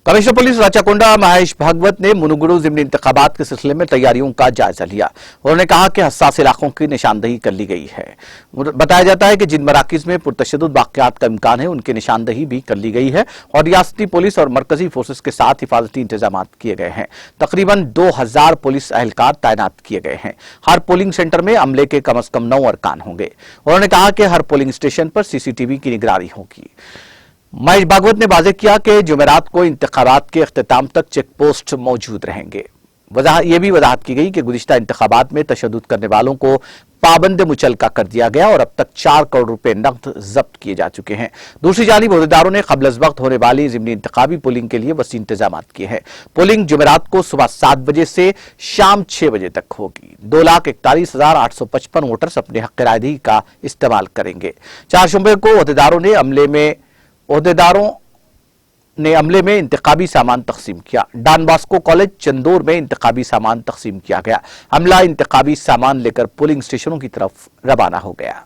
Commissioner police Rachakonda Mahesh Bhagavat ने मुनुगुरु जिमनी इंतखाबात के सिलसिले में तैयारियों का जायजा लिया। उन्होंने कहा कि हसास इलाकों की निशानदही कर ली गई है। बताया जाता है कि जिन मराकिज में पुरतशद्दुद वाक़यात का इम्कान है उनकी निशानदही भी कर ली गई है और रियासती पुलिस और मरकजी फोर्सेस के साथ हिफाजती इंतजाम किए गए हैं। तकरीबन 2000 पुलिस एहलकार तैनात किए गए हैं। हर पोलिंग सेंटर में अमले के कम से कम 9 अरकान होंगे। उन्होंने कहा कि हर पोलिंग स्टेशन पर सीसीटीवी की निगरानी होगी। महेश भागवत ने वाज़ेह किया कि जुमेरात को इंतखाबात के इख्तिताम तक चेक पोस्ट मौजूद रहेंगे। ये भी वजाहत की गई कि गुज़िश्ता इंतखाबात में तशद्दुद करने वालों को पाबंद मुचलका कर दिया गया और अब तक 4 करोड़ रुपए नकद जब्त किए जा चुके हैं। दूसरी जानिब ओहदेदारों ने क़ब्ल अज़ वक्त होने वाली ज़िमनी इंतखाबी पोलिंग के लिए वसी इंतजाम किए हैं। पोलिंग जुमेरात को सुबह 7 बजे से शाम 6 बजे तक होगी। 2,41,855 वोटर्स अपने हक़ रायदही का इस्तेमाल करेंगे। 4 शुबे को ओहदेदारों ने अमले में इंतखाबी सामान तकसीम किया। डॉन बॉस्को कॉलेज चंदोर में इंतखाबी सामान तकसीम किया गया। अमला इंतखाबी सामान लेकर पोलिंग स्टेशनों की तरफ रवाना हो गया।